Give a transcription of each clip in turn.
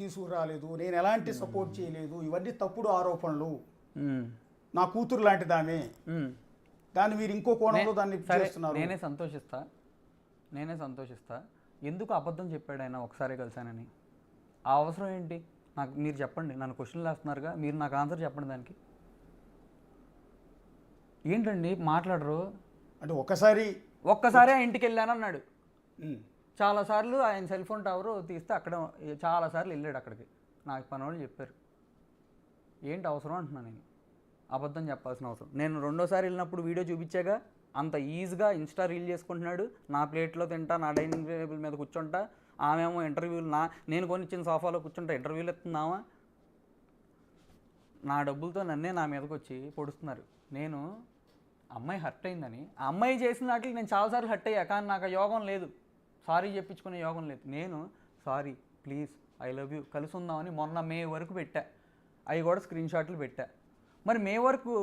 తీసుకురాలేదు, నేను ఎలాంటి సపోర్ట్ చేయలేదు, ఇవన్నీ తప్పుడు ఆరోపణలు, నా కూతురు లాంటిది ఆమె, దాన్ని మీరు ఇంకో కోణంలో దాన్ని చేస్తున్నారు. నేనే సంతోషిస్తా ఎందుకు అబద్ధం చెప్పాడు ఆయన ఒకసారి కలిసానని? ఆ అవసరం ఏంటి నాకు? మీరు చెప్పండి, నన్ను క్వశ్చన్లు వేస్తున్నారుగా, మీరు నాకు ఆన్సర్ చెప్పండి దానికి. ఏంటండి మాట్లాడరు? అంటే ఒక్కసారి ఆ ఇంటికి వెళ్ళాను అన్నాడు. చాలాసార్లు ఆయన సెల్ ఫోన్ టవర్ తీస్తే అక్కడ చాలాసార్లు వెళ్ళాడు అక్కడికి. నాకు పని వాళ్ళు చెప్పారు. ఏంటి అవసరం అంటున్నా నేను, అబద్ధం చెప్పాల్సిన అవసరం. నేను రెండోసారి వెళ్ళినప్పుడు వీడియో చూపించాగా, అంత ఈజీగా ఇన్స్టా రీల్ చేసుకుంటున్నాడు. నా ప్లేట్లో తింటా, నా డైనింగ్ టేబుల్ మీద కూర్చుంటా, ఆమెమో ఇంటర్వ్యూలు నేను కొనిచ్చిన సోఫాలో కూర్చుంటా ఇంటర్వ్యూలు ఇస్తున్నావా? నా డబ్బులతో నన్నే నా మీదకి వచ్చి పొడుస్తున్నారు. నేను అమ్మాయి హర్ట్ అయిందని, ఆ అమ్మాయి చేసిన వాటికి నేను చాలాసార్లు హర్ట్ అయ్యా, కానీ నాకు యోగం లేదు, సారీ చెప్పించుకునే యోగం లేదు. నేను sorry, please, I love you, కలిసి ఉందామని మొన్న మే వరకు పెట్టా, అవి కూడా స్క్రీన్ షాట్లు పెట్టా. మరి మే వరకు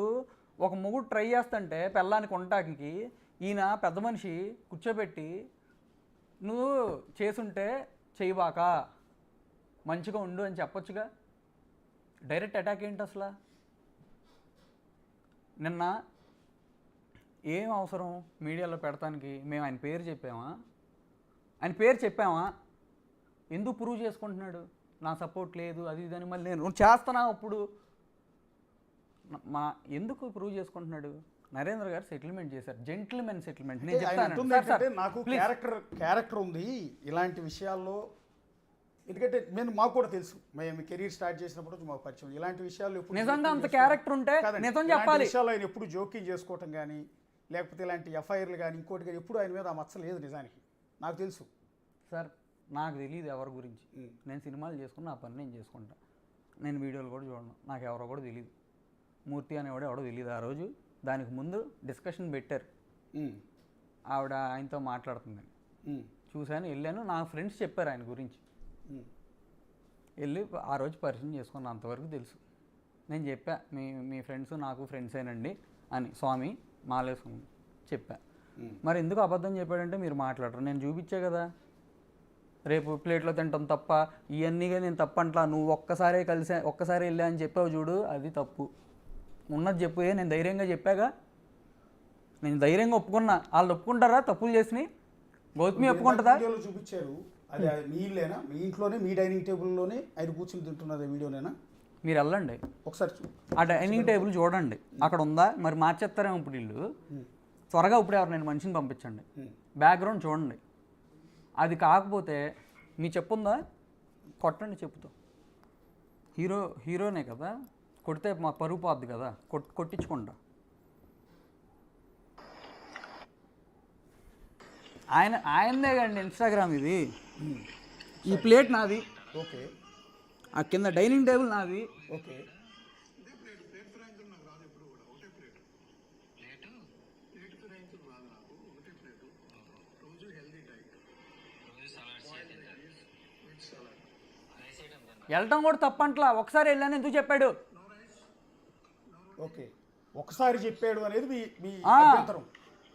ఒక మొగుడు ట్రై చేస్తుంటే పెళ్ళానికి ఉండటానికి ఈయన పెద్ద మనిషి కూర్చోబెట్టి, నువ్వు చేసుంటే చేయబాక, మంచిగా ఉండు అని చెప్పొచ్చుగా. డైరెక్ట్ అటాక్ ఏంటి అసలు? నిన్న ఏం అవసరం మీడియాలో పెడతానికి? మేము ఆయన పేరు చెప్పామా? ఎందుకు ప్రూవ్ చేసుకుంటున్నాడు నా సపోర్ట్ లేదు అది ఇదని? మళ్ళీ నేను చేస్తున్నా అప్పుడు ఎందుకు ప్రూవ్ చేసుకుంటున్నాడు? నరేంద్ర గారు సెటిల్మెంట్ చేశారు, జెంటిల్మెన్ సెటిల్మెంట్. నేను చెప్తాను, నాకు క్యారెక్టర్ ఉంది ఇలాంటి విషయాల్లో. ఎందుకంటే మాకు కూడా తెలుసు, మేము కెరీర్ స్టార్ట్ చేసినప్పుడు మాకు పరిచయం. ఇలాంటి విషయాల్లో నిజంగా అంత క్యారెక్టర్ ఉంటే నిజం చెప్పాలి. విషయాల్లో ఆయన ఎప్పుడు జోక్యం చేసుకోవటం కానీ, లేకపోతే ఇలాంటి ఎఫ్ఐఆర్లు కానీ ఇంకోటి కానీ ఎప్పుడు ఆయన మీద ఆ మచ్చ లేదు. నిజానికి నాకు తెలుసు సార్, నాకు తెలియదు ఎవరి గురించి. నేను సినిమాలు చేసుకుని నా పని నేను చేసుకుంటా, నేను వీడియోలు కూడా చూడను, నాకు ఎవరో కూడా తెలియదు. మూర్తి అనేవాడు ఎవడో తెలియదు. ఆ రోజు దానికి ముందు డిస్కషన్ పెట్టారు, ఆవిడ ఆయనతో మాట్లాడుతుంది, చూశాను, వెళ్ళాను, నా ఫ్రెండ్స్ చెప్పారు ఆయన గురించి, వెళ్ళి ఆ రోజు పరిచయం చేసుకున్నాను. అంతవరకు తెలుసు. నేను చెప్పా, మీ ఫ్రెండ్స్ నాకు ఫ్రెండ్సేనండి అని, స్వామి మాలేసుకుని చెప్పా. మరి ఎందుకు అబద్ధం చెప్పాడంటే మీరు మాట్లాడరు. నేను చూపించా కదా, రేపు ప్లేట్లో తింటాం తప్ప, ఇవన్నీగా నేను తప్పంట్లా, నువ్వు ఒక్కసారి వెళ్ళా అని చెప్పావు చూడు, అది తప్పు. ఉన్నది చెప్పు. నేను ధైర్యంగా చెప్పాగా, నేను ధైర్యంగా ఒప్పుకున్నా. వాళ్ళు ఒప్పుకుంటారా తప్పులు చేసి? గౌతమి ఒప్పుకుంటుందా? చూపించారు, అది మీ ఇల్లేనా? మీ ఇంట్లోనే మీ డైనింగ్ టేబుల్లోనే ఆయన కూర్చుని తింటున్నది వీడియోనేనా? మీరు వెళ్ళండి ఒకసారి, ఆ డైనింగ్ టేబుల్ చూడండి, అక్కడ ఉందా? మరి మార్చేస్తారేమో ఇప్పుడు వీళ్ళు. త్వరగా ఇప్పుడు ఎవరు నేను మనిషిని పంపించండి, బ్యాక్గ్రౌండ్ చూడండి. అది కాకపోతే మీ చెప్పుందా? కొట్టండి చెప్పుతో. హీరోనే కదా, కొడితే మా పరుగు పోద్ది కదా, కొట్టించుకుంటా. ఆయనదే కండి ఇన్స్టాగ్రామ్ ఇది. ఈ ప్లేట్ నాది, ఓకే. ఆ కింద డైనింగ్ టేబుల్ నాది, ఓకే. వెళ్ళటం కూడా తప్పంట్లా, ఒకసారి వెళ్ళాను ఎందుకు చెప్పాడు? ఓకే, ఒకసారి చెప్పాడు అనేది మీ అభ్యంతరం.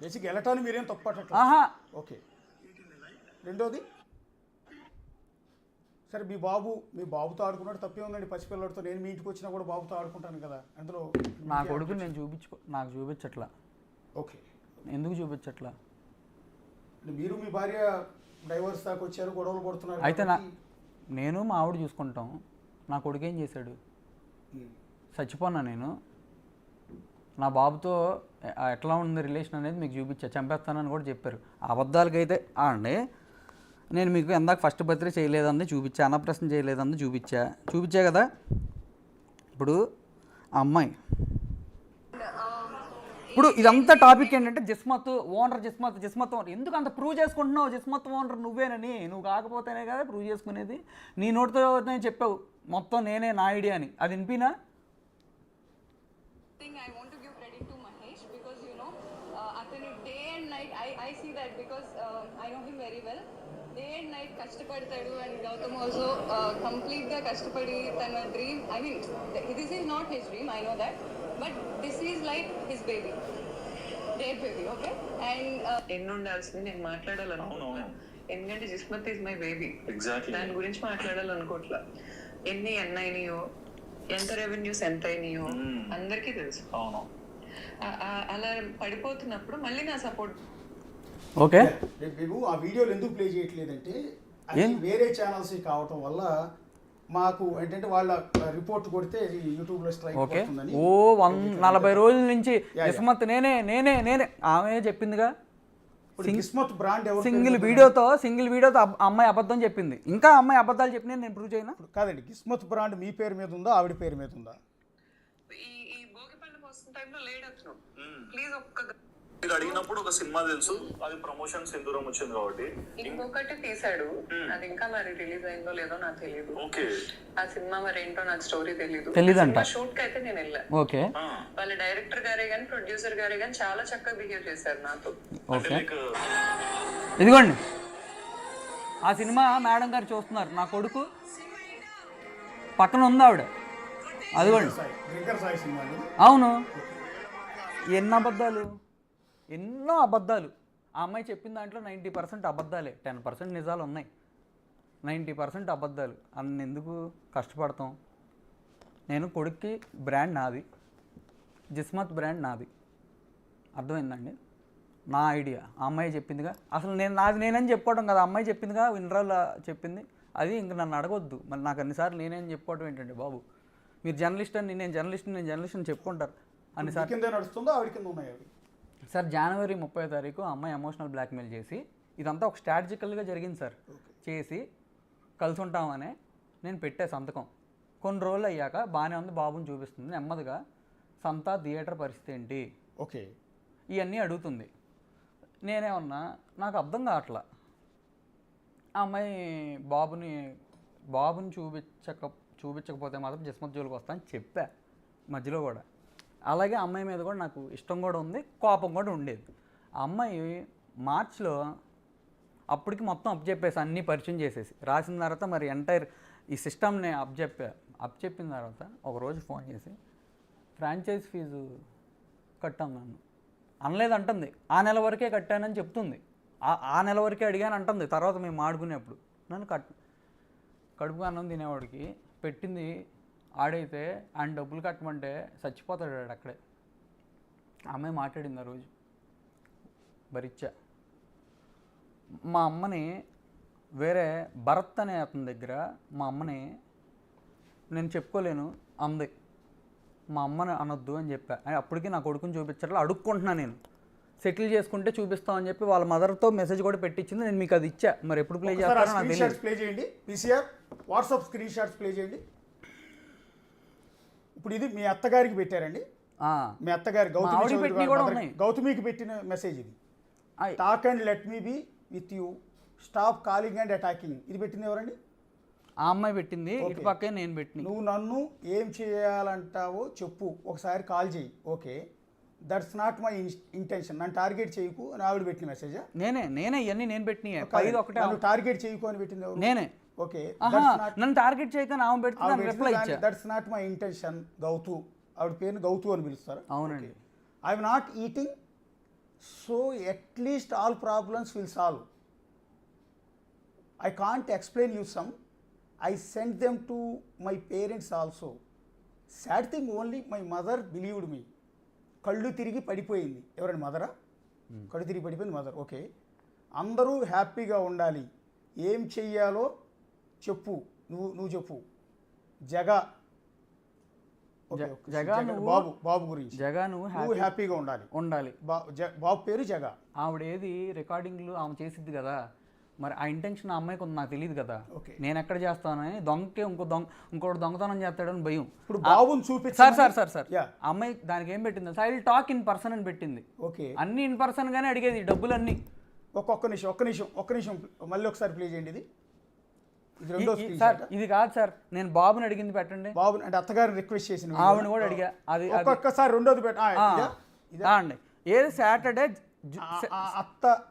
బేసిక్ వెళ్ళటాన్ని మీరేం తప్పట్లేదు. ఓకే. రెండోది, సరే మీ బాబుతో ఆడుకున్నాడు, తప్పే ఉందండి పసిపిల్లడితో. నేను మీ ఇంటికి వచ్చినా కూడా బాబుతో ఆడుకుంటాను కదా, అందులో నా కొడుకు నేను నాకు చూపించట్లా. ఓకే, ఎందుకు చూపించట్లా? మీరు మీ భార్య డైవర్స్ దాకా వచ్చారు, గొడవలు పడుతున్నారు. అయితే నేను మా ఆవిడ చూసుకుంటాం, నా కొడుకు ఏం చేశాడు? చచ్చిపోన్నా నేను. నా బాబుతో ఎట్లా ఉంది రిలేషన్ అనేది మీకు చూపించా, చంపేస్తానని కూడా చెప్పారు. అబద్ధాలకైతే అండి నేను మీకు ఎందాక ఫస్ట్ బర్త్డే చేయలేదంది చూపించా, అన్నప్రశ్న చేయలేదంది చూపించా కదా. ఇప్పుడు ఆ అమ్మాయి, ఇప్పుడు ఇదంతా టాపిక్ ఏంటంటే జిస్మత్ ఓనర్, జిస్మత్ ఓనర్. ఎందుకు అంత ప్రూవ్ చేసుకుంటున్నావు? జిస్మత్ ఓనర్ నువ్వేనని. నువ్వు కాకపోతేనే కదా ప్రూవ్ చేసుకునేది. నీ నోటితో నేను చెప్పావు మొత్తం నేనే, నా ఐడియా అని. అది వినిపినా? కష్టపడతాడు అండ్ గౌతమ్ ఆల్సో కంప్లీట్గా కష్టపడి తన dream, I mean this is not his dream, I know that, but this is like his baby, their baby. Okay. And ఎన్నుండాల్సింది నేను మాట్లాడాలనుకున్నాను. ఎందుకంటే జిస్మత్ ఈజ్ మై బేబీ. ఎగ్జాక్ట్లీ దాని గురించి మాట్లాడాలనుకోవట్లా. ఎన్ని అయినాయో, ఎంత రెవెన్యూస్ ఎంత అయినాయో అందరికీ తెలుసు. అవును. అలా పడిపోతున్నప్పుడు మళ్ళీ నా సపోర్ట్. ఓకే, మేము ఆ వీడియోలు ఎందుకు ప్లే చేయట్లేదంటే అది వేరే ఛానల్స్ కావటం వల్ల మాకు ఏంటంటే వాళ్ళ రిపోర్ట్ కొడితే యూట్యూబ్లో స్ట్రైక్ ఓకే. అవుతుందని. 40 రోజుల నుంచి జిస్మత్ నేనే ఆమె చెప్పిందిగా. గిస్మత్ బ్రాండ్ ఎవరు సింగిల్ వీడియోతో అమ్మాయి అబద్ధం చెప్పింది. ఇంకా అమ్మాయి అబద్ధాలు చెప్పిన నేను ప్రూవ్ చేయనా? కాదండి, గిస్మత్ బ్రాండ్ మీ పేరు మీద ఉందా ఆవిడ పేరు మీద ఉందా? ఈ భోగిపల్లి వస్తున్న టైంలో లేడు అతను. ప్లీజ్ ఒక్క మీరు అడిగినప్పుడు ఒక సినిమా తెలుసు, అది ప్రమోషన్ సింధూరం వచ్చింది కాబట్టి ఇంకొకటి తీసాడు. అది ఇంకా మరి రిలీజ్ అయిందో లేదో నాకు తెలియదు. ఓకే. ఆ సినిమా మరి ఏంటో నాకు స్టోరీ తెలీదంట. షూట్ కి అయితే నేను వెళ్ళా. ఓకే, వాళ్ళ డైరెక్టర్ గారే గానీ ప్రొడ్యూసర్ గారే గానీ చాలా చక్కగా బిహేవ్ చేశారు నాతో. ఓకే, ఇదిగోండి ఆ సినిమా మేడం గారు చూస్తున్నారు. నా కొడుకు పక్కన ఉంది ఆవిడ, అదిగోండి. డ్రింకర్ సాయి సినిమా అండి. అవును, ఎన్నో అబద్ధాలు. ఆ అమ్మాయి చెప్పిన దాంట్లో 90% అబద్ధాలే, 10% నిజాలు ఉన్నాయి. 90% అబద్ధాలు. అన్నెందుకు కష్టపడతాం? నేను కొడుక్కి బ్రాండ్ నాది, జిస్మత్ బ్రాండ్ నాది. అర్థమైందండి? నా ఐడియా. ఆ అమ్మాయి చెప్పిందిగా. అసలు నేనని చెప్పుకోవడం కదా, అమ్మాయి చెప్పిందిగా, వినరాల చెప్పింది. అది ఇంక నన్ను అడగొద్దు. మరి నాకు అన్నిసార్లు నేనేం చెప్పుకోవడం ఏంటంటే బాబు, మీరు జర్నలిస్ట్ అని నేను జర్నలిస్ట్ అని చెప్పుకుంటారు అన్నిసార్లు. కింద నడుస్తుందో ఆవిడ కింద ఉన్నాయి అవి. సార్ జనవరి 30వ తారీఖు అమ్మాయి ఎమోషనల్ బ్లాక్మెయిల్ చేసి, ఇదంతా ఒక స్ట్రాటజికల్గా జరిగింది సార్. చేసి కలిసి ఉంటామని నేను పెట్టే సంతకం. కొన్ని రోజులు అయ్యాక బాగానే ఉంది, బాబుని చూపిస్తుంది. నెమ్మదిగా సంతా థియేటర్ పరిస్థితి ఏంటి, ఓకే, ఇవన్నీ అడుగుతుంది. నేనేమన్నా నాకు అర్థం కావట్లా. ఆ అమ్మాయి బాబుని చూపించకపోతే మాత్రం జిస్మత్ జోలికి వస్తా అని చెప్పా మధ్యలో కూడా. అలాగే అమ్మాయి మీద కూడా నాకు ఇష్టం కూడా ఉంది, కోపం కూడా ఉండేది. ఆ అమ్మాయి మార్చిలో అప్పటికి మొత్తం అప్పచెప్పేసి అన్నీ పరిచయం చేసేసి రాసిన తర్వాత మరి ఎంటైర్ ఈ సిస్టమ్ని అప్పచెప్పిన తర్వాత ఒకరోజు ఫోన్ చేసి ఫ్రాంచైజ్ ఫీజు కట్టాను నన్ను అనలేదంటుంది. ఆ నెల వరకే కట్టానని చెప్తుంది. ఆ నెల వరకే అడిగాను అంటుంది. తర్వాత మేము ఆడుకునేప్పుడు నన్ను కడుపు అన్నం తినేవాడికి పెట్టింది ఆడైతే ఆయన డబ్బులు కట్టమంటే చచ్చిపోతాడు వాడు అక్కడే. అమ్మాయి మాట్లాడింది ఆ రోజు. భరిచ్చా. మా అమ్మని వేరే భరత్ అనే అతని దగ్గర మా అమ్మని నేను చెప్పుకోలేను అంది. మా అమ్మని అనొద్దు అని చెప్పా. అప్పటికి నా కొడుకుని చూపించాలి అడుక్కుంటున్నా. నేను సెటిల్ చేసుకుంటే చూపిస్తామని చెప్పి వాళ్ళ మదర్తో మెసేజ్ కూడా పెట్టించింది. నేను మీకు అది ఇచ్చా. మరి ఎప్పుడు ప్లే చేస్తారో నాకు తెలియదు. ప్లే చేయండి PCR, WhatsApp screen shots play చేయండి. ఇప్పుడు ఇది మీ అత్తగారికి పెట్టారండి. మీ అత్తగారి గౌతమికి పెట్టిన మెసేజ్ ఇది. Talk and let me be with you, stop calling and attacking. ఇది పెట్టింది ఎవరండి? ఆ అమ్మాయి పెట్టింది. ఇటు పక్కే నేను పెట్టింది. నువ్వు నన్ను ఏం చేయాలంటావో చెప్పు, ఒకసారి కాల్ చేయి. Okay, that's not my intention. నన్ను టార్గెట్ చేయకు అని ఆవిడ పెట్టిన మెసేజ్. నేనే ఇవన్నీ నేను పెట్టిన టార్గెట్ చేయకు అని పెట్టింది ఎవరు? నేనే. ఓకే, నన్ను టార్గెట్ చేయకని ఆమె పెడుతుంది. రిప్లై ఇచ్చా, that's not my intention Gouthu. ఆవిడ పేరుని గౌతు అని పిలుస్తారు. అవునండి. I'm not eating, so at least all problems will solve. I can't explain you some. I sent them to my parents also. Sad thing only, my mother believed me. కళ్ళు తిరిగి పడిపోయింది. ఎవరండి? మదరా? కళ్ళు తిరిగి పడిపోయింది మదర్. ఓకే, అందరూ హ్యాపీగా ఉండాలి. ఏం చెయ్యాలో చెప్పు, నువ్వు చెప్పు. బాబు గురించి నువ్వు హ్యాపీగా ఉండాలి. బాబు పేరు జగా. ఆవిడ ఏది రికార్డింగ్లు ఆమె చేసిద్ది కదా, మరి ఆ ఇంటెన్షన్ ఆ అమ్మాయికి నాకు తెలియదు కదా. నేను ఎక్కడ చేస్తానని, దొంగకే ఇంకోటి దొంగతనం చేస్తాడని భయం. ఇప్పుడు బాబుని చూపించి సార్ అమ్మాయి దానికి ఏం పెట్టింది? I will talk in person అని పెట్టింది. ఓకే, అన్ని ఇన్ పర్సన్ గానే అడిగేది డబ్బులు అన్ని. ఒక్క నిమిషం మళ్ళీ ఒకసారి ప్లే చేయండి. సార్ ఇది కాదు సార్, నేను బాబుని అడిగింది పెట్టండి. బాబు అంటే అత్తగారిని రిక్వెస్ట్ చేసిన ఆవిడ కూడా అడిగా. అది ఒక్కొక్కసారి రెండోది అండి. ఏది సాటర్డే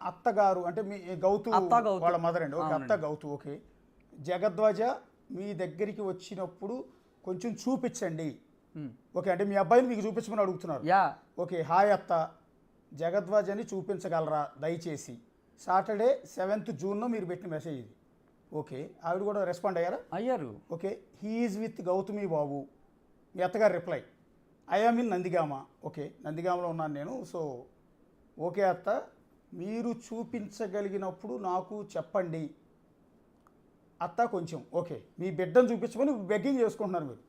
అత్తగారు అంటే మీ గౌతు వాళ్ళ మదర్ అండి. ఓకే, అత్త గౌతు. ఓకే, జగద్వాజ మీ దగ్గరికి వచ్చినప్పుడు కొంచెం చూపించండి. ఓకే, అంటే మీ అబ్బాయిని మీకు చూపించమని అడుగుతున్నారు. ఓకే, హాయ్ అత్త, జగద్వాజని చూపించగలరా దయచేసి? సాటర్డే 7th జూన్లో మీరు పెట్టిన మెసేజ్ ఇది. ఓకే, ఆవిడ కూడా రెస్పాండ్ అయ్యారా? అయ్యారు. Okay, he is with Gautami బాబు. మీ అత్తగారు reply, I am in Nandigama. Okay, నందిగామలో ఉన్నాను నేను. సో ఓకే అత్త, మీరు చూపించగలిగినప్పుడు నాకు చెప్పండి అత్త కొంచెం. ఓకే, మీ బిడ్డను చూపించమని బెగ్గింగ్ చేసుకుంటున్నారు మీరు.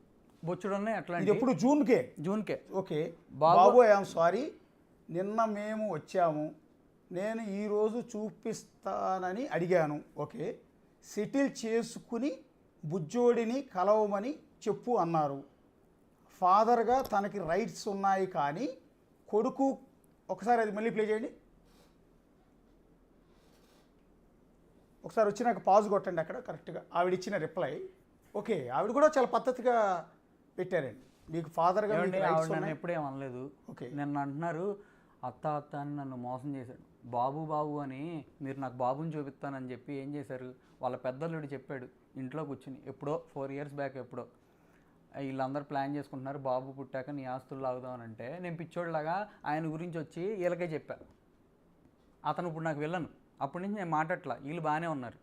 బొచ్చుడున్నాయి అట్లా. ఇది ఎప్పుడు జూన్కే? జూన్కే. ఓకే బాబు, ఐ ఆమ్ సారీ, నిన్న మేము వచ్చాము, నేను ఈరోజు చూపిస్తానని అడిగాను. ఓకే, సెటిల్ చేసుకుని బుజ్జోడిని కలవమని చెప్పు అన్నారు. ఫాదర్గా తనకి రైట్స్ ఉన్నాయి కానీ కొడుకు. ఒకసారి అది మళ్ళీ ప్లే చేయండి. ఒకసారి వచ్చి నాకు పాజ్ కొట్టండి అక్కడ కరెక్ట్గా ఆవిడ ఇచ్చిన రిప్లై. ఓకే, ఆవిడ కూడా చాలా పద్ధతిగా పెట్టారండి. మీకు ఫాదర్గా మీకు ఆవిడ రైట్స్ నన్ను ఉన్నాయి. ఎప్పుడేం అనలేదు. ఓకే, నిన్న అంటున్నారు అత్త అత్త అని నన్ను మోసం చేశాడు. బాబు బాబు అని మీరు నాకు బాబుని చూపిస్తానని చెప్పి ఏం చేశారు, వాళ్ళ పెద్దల్లుడు చెప్పాడు ఇంట్లో కూర్చుని. ఎప్పుడో 4 years బ్యాక్ ఎప్పుడో వీళ్ళందరూ ప్లాన్ చేసుకుంటున్నారు బాబు పుట్టాక నీ ఆస్తులు లాగుదామని. అంటే నేను పిచ్చోడ్లాగా ఆయన గురించి వచ్చి వీళ్ళకే చెప్పా. అతను ఇప్పుడు నాకు వెళ్ళను. అప్పటి నుంచి నేను మాట్లాడట్లా, వీళ్ళు బాగానే ఉన్నారు.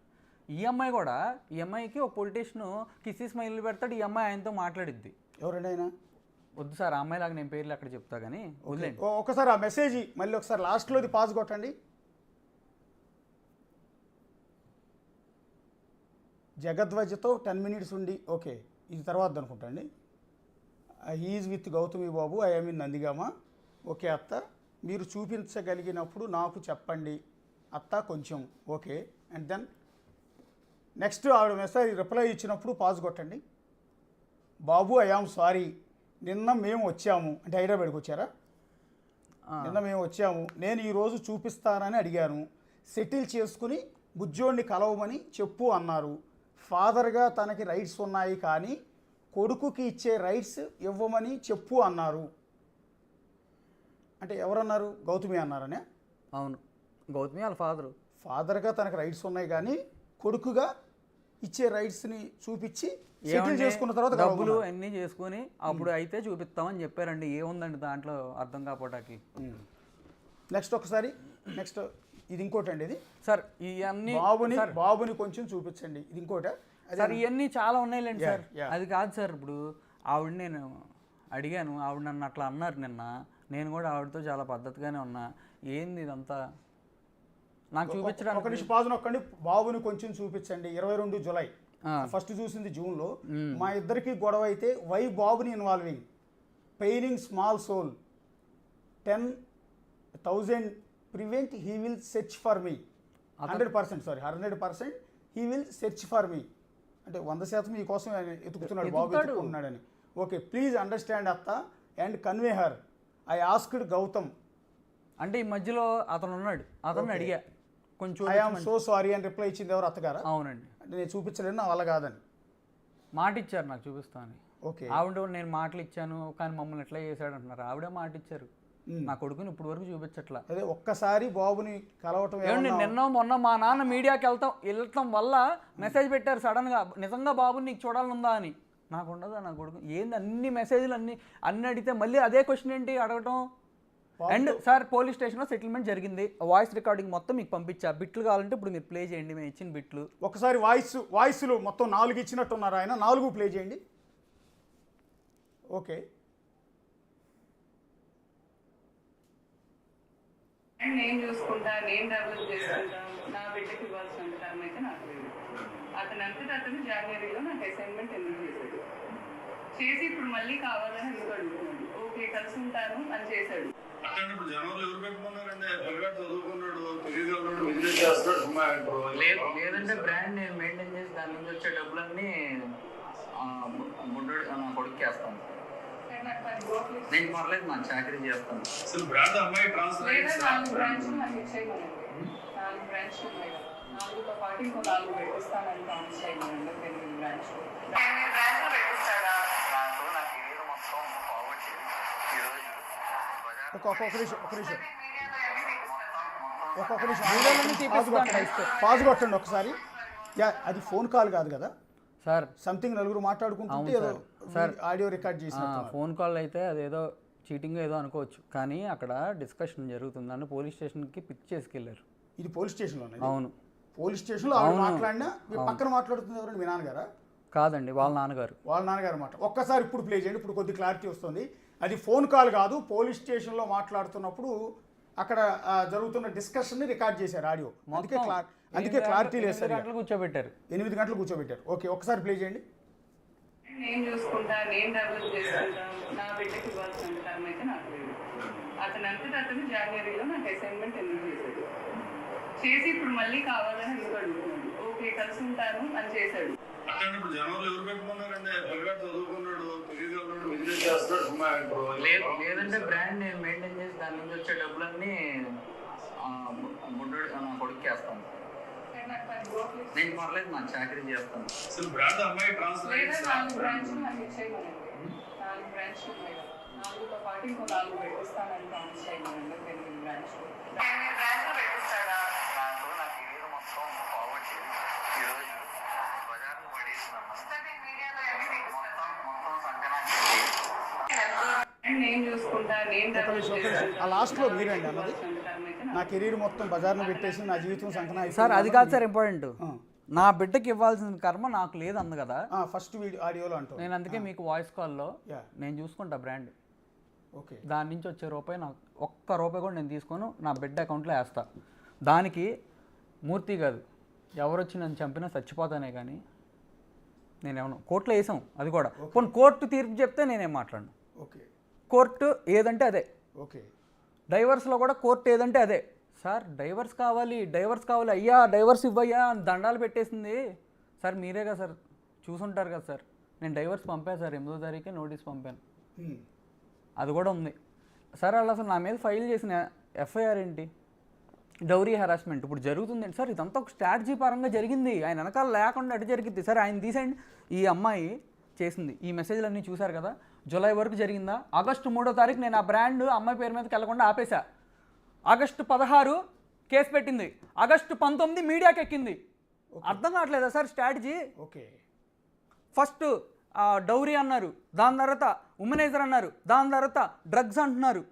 ఈ అమ్మాయి కూడా, ఈ అమ్మాయికి ఒక పొలిటీషియన్ కిస్సీ స్మైల్ పెడతాడు, ఈ అమ్మాయి ఆయనతో మాట్లాడిద్ది. ఎవరండి ఆయన? వద్దు సార్, ఆ అమ్మాయిలాగా నేను పేర్లు అక్కడ చెప్తా కానీ వదిలేండి. ఒకసారి ఆ మెసేజ్ మళ్ళీ ఒకసారి లాస్ట్లోది పాజ్ కొట్టండి. జగద్వజతో 10 minutes ఉండి. ఓకే, ఇది తర్వాత అనుకుంటా అండి. హీఈస్ విత్ గౌతమి బాబు, I am in Nandigama. Okay అత్త, మీరు చూపించగలిగినప్పుడు నాకు చెప్పండి అత్త కొంచెం. ఓకే, అండ్ దెన్ నెక్స్ట్ ఆవిడ మెసేజ్ రిప్లై ఇచ్చినప్పుడు పాజ్ కొట్టండి. బాబు, ఐ ఆమ్ సారీ, నిన్న మేము వచ్చాము. అంటే హైదరాబాద్కి వచ్చారా? నిన్న మేము వచ్చాము, నేను ఈరోజు చూపిస్తానని అడిగాను. సెటిల్ చేసుకుని బుజ్జోడిని కలవమని చెప్పు అన్నారు. ఫాదర్గా తనకి రైట్స్ ఉన్నాయి కానీ కొడుకుకి ఇచ్చే రైట్స్ ఇవ్వమని చెప్పు అన్నారు. అంటే ఎవరన్నారు? గౌతమి అన్నారనే? అవును, గౌతమి వాళ్ళ ఫాదరు. ఫాదర్గా తనకు రైట్స్ ఉన్నాయి కానీ కొడుకుగా ఇచ్చే రైట్స్ని చూపించి సెటిల్ చేసుకున్న తర్వాత డబ్బులు అన్నీ చేసుకొని అప్పుడు అయితే చూపిస్తామని చెప్పారండి. ఏముందండి దాంట్లో అర్థం కాపోటానికి. నెక్స్ట్ ఒకసారి నెక్స్ట్ ఇది ఇంకోటి అండి. ఇది సార్ ఇవన్నీ బాబుని కొంచెం చూపించండి. ఇది ఇంకోట సార్, ఇవన్నీ చాలా ఉన్నాయిలేండి సార్. అది కాదు సార్, ఇప్పుడు ఆవిడ నేను అడిగాను, ఆవిడ నన్ను అట్లా అన్నారు నిన్న. నేను కూడా ఆవిడతో చాలా పద్ధతిగానే ఉన్నా. ఏంది ఇదంతా నాకు చూపించడానికి? ఒక నిమిషం పాజ్ నొక్కండి. బాబుని కొంచెం చూపించండి. 22 జూలై, ఫస్ట్ చూసింది జూన్లో. మా ఇద్దరికి గొడవ అయితే వై బాబుని involving, paining small soul, 10,000 prevent, he will search for me. 100% he will search for me. అంటే 100% ఈ కోసం ఎతుకుతున్నాడు, బాబు ఎత్తుకుంటున్నాడని. ఓకే, ప్లీజ్ అండర్స్టాండ్ అత్త and convey her. I asked Gautam. అంటే ఈ మధ్యలో అతను ఉన్నాడు, అతను అడిగా కొంచెం ఐ ఆమ్ సో సారీ అని రిప్లై ఇచ్చింది ఎవరు? అత్తగారా? అవునండి. అంటే నేను చూపించలేను, నా వల్ల కాదని మాట ఇచ్చారు నాకు చూపిస్తాను. ఓకే, ఆవిడ నేను మాటలు ఇచ్చాను కానీ మమ్మల్ని ఎట్లా చేశాడు అంటున్నారు. ఆవిడే మాట ఇచ్చారు, నా కొడుకుని ఇప్పుడు వరకు చూపించట్లా. అదే ఒక్కసారి బాబుని కలవటం. ఏమండి, నిన్న మొన్న మా నాన్న మీడియాకి వెళ్ళటం వల్ల మెసేజ్ పెట్టారు సడన్గా, నిజంగా బాబుని నీకు చూడాలనుందా అని. నాకు ఉండదా నా కొడుకు? ఏంది అన్ని మెసేజ్లు అన్ని అడిగితే మళ్ళీ అదే క్వశ్చన్ ఏంటి అడగటం? అండ్ సార్, పోలీస్ స్టేషన్లో సెటిల్మెంట్ జరిగింది, వాయిస్ రికార్డింగ్ మొత్తం మీకు పంపించా. బిట్లు కావాలంటే ఇప్పుడు మీరు ప్లే చేయండి, మేము ఇచ్చిన బిట్లు. ఒకసారి వాయిస్లు మొత్తం 4 ఇచ్చినట్టున్నారు ఆయన, 4 ప్లే చేయండి. ఓకే, నేను చూసుకుంటా, నేను డెవలప్ చేసుకుంటా, నా బిడ్డకి ఇవ్వాల్సిన టైం అయితే నాకు లేదు. అతను జనవరిలో నాకు అసైన్మెంట్ ఎందుకు చేశాడు, చేసి ఇప్పుడు మళ్ళీ కావాలని ఎందుకు అడుగుతున్నాడు. ఓకే, కలిసి ఉంటాను అని చేశాడు. లేదంటే బ్రాండ్ నేను మెయింటైన్ చేసి దాని నుంచి వచ్చే డబ్బులన్నీ బుడ్డోడు నా కొడుకు వేస్తాను. నేను పర్లేదు, నా చాకరీ చేస్తాను. 4 బ్రాంచ్లు నాకు ఇచ్చేయమనండి. 4 బ్రాంచ్లు ఉన్నాయి, 4తో పాటు ఇంకో 4 పెట్టిస్తానని ప్రామిస్ చేయమనండి. 8 బ్రాంచ్లు పెట్టిస్తాడా? నాకు ఏదో మొత్తం పోవచ్చు. ఈరోజు ఒక్కొక్క నిమిషం పాజ్ కొట్టండి ఒకసారి. అది ఫోన్ కాల్ కాదు కదా సార్, సంథింగ్ నలుగురు మాట్లాడుకుంటుంటే ఏదో ఆడియో రికార్డ్ చేసిన ఫోన్ కాల్ అయితే అదేదో చీటింగ్ ఏదో అనుకోవచ్చు, కానీ అక్కడ డిస్కషన్ జరుగుతుందని పోలీస్ స్టేషన్కి పిక్ చేసుకెళ్ళారు. ఇది పోలీస్ స్టేషన్లో అవును. పోలీస్ స్టేషన్లో ఆవిడ మాట్లాడినా మీ పక్కన మాట్లాడుతుంది ఎవరండి? మీ నాన్నగారా? కాదండి, వాళ్ళ నాన్నగారు. వాళ్ళ నాన్నగారు మాట ఒక్కసారి ఇప్పుడు ప్లే చేయండి. ఇప్పుడు కొద్ది క్లారిటీ వస్తుంది. అది ఫోన్ కాల్ కాదు, పోలీస్ స్టేషన్లో మాట్లాడుతున్నప్పుడు అక్కడ జరుగుతున్న డిస్కషన్ని రికార్డ్ చేశారు ఆడియో. అందుకే క్లారిటీ లేదు సార్. 8 గంటలు కూర్చోబెట్టారు. 8 గంటలు కూర్చోబెట్టారు. ఓకే, ఒకసారి ప్లే చేయండి. నేను చూసుకుంటా, నేను డెవలప్ చేసుకుంటా, నా బిడ్డకి ఇవ్వాల్సిన టర్మ్ అయితే నాకు లేదు. అతను జనవరిలో నాకు అసైన్మెంట్ ఎందుకు చేశాడు, చేసి ఇప్పుడు మళ్ళీ కావాలని ఎందుకు అడుగుతున్నాడు. ఓకే కలిసి ఉంటాను అని చేశాడు. ఇప్పుడు జనంలో ఎవరు పెట్టుకున్నారంటే చదువుకున్నాడు, బిజినెస్ చేస్తాడు. లేదంటే బ్రాండ్ నేను మెయింటైన్ చేసి దాని నుంచి వచ్చే డబ్బులన్నీ బుడ్డోడు నా కొడుకు వేస్తాను. నేను పర్లేదు, నా చాకరీ చేస్తాను. అసలు బ్రాండ్ అమ్మాయి ట్రాన్స్ఫర్ లేదా 4 బ్రాంచ్లు నాకు ఇచ్చేయమనండి. 4 బ్రాంచ్లు ఉన్నాయి కదా, 4తో పాటు ఇంకో 4 పెట్టిస్తానని ప్రామిస్ చేయమనండి. 8 బ్రాంచ్లు పెట్టిస్తాడా? నాకు ఏదో మొత్తం ఫార్వర్డ్ చేసి ఈరోజు బజార్ను పడేస్తున్నాను. మొత్తం సంక్రాంతి నేను చూసుకుంటా, నేను డెవలప్ చేసుకుంటా. ఆ లాస్ట్లో మీరండి అన్నది, నా కెరీర్ మొత్తం బజార్ను పెట్టేసి నా జీవితం సంకనా. సార్ అది కాదు సార్ ఇంపార్టెంట్. నా బిడ్డకి ఇవ్వాల్సిన కర్మ నాకు లేదంది కదా ఫస్ట్ వీడియో ఆడియోలో అంటారు. నేను అందుకే మీకు వాయిస్ కాల్లో నేను చూసుకుంటా బ్రాండ్. ఓకే, దాని నుంచి వచ్చే రూపాయి నాకు ఒక్క రూపాయి కూడా నేను తీసుకొని నా బిడ్డ అకౌంట్లో వేస్తా. దానికి మూర్తి కాదు, ఎవరు వచ్చి నన్ను చంపినా చచ్చిపోతానే కానీ నేనేమన్నా కోర్టులో వేసాం. అది కూడా కొన్ని కోర్టు తీర్పు చెప్తే నేనేం మాట్లాడను. ఓకే, కోర్టు ఏదంటే అదే. ఓకే, డైవర్స్లో కూడా కోర్టు ఏదంటే అదే. సార్ డైవర్స్ కావాలి, అయ్యా డైవర్స్ ఇవ్వయ్యా అని దండాలు పెట్టేసింది సార్. మీరే కదా సార్ చూసుంటారు కదా సార్. నేను డైవర్స్ పంపాను సార్, 8వ తారీఖే నోటీస్ పంపాను. అది కూడా ఉంది సార్. వాళ్ళు అసలు నా మీద ఫైల్ చేసిన ఎఫ్ఐఆర్ ఏంటి? డౌరీ హెరాస్మెంట్ ఇప్పుడు జరుగుతుంది సార్. ఇదంతా ఒక స్ట్రాటజీ పరంగా జరిగింది. ఆయన వెనకాల లేకుండా అటు జరిగింది సార్. ఆయన తీసేయండి. ఈ అమ్మాయి చేసింది ఈ మెసేజ్లన్నీ చూశారు కదా. జూలై వరకు జరిగిందా? ఆగస్టు 3వ తారీఖు నేను ఆ బ్రాండ్ అమ్మాయి పేరు మీదకి వెళ్ళకుండా ఆపేశా. ఆగస్టు 16 కేసు పెట్టింది. ఆగస్టు 19 మీడియాకి ఎక్కింది. అర్థం కావట్లేదా sir strategy? Okay, first dowry అన్నారు, దాని తర్వాత ఉమెనైజర్ అన్నారు, దాని తర్వాత డ్రగ్స్ అంటున్నారు.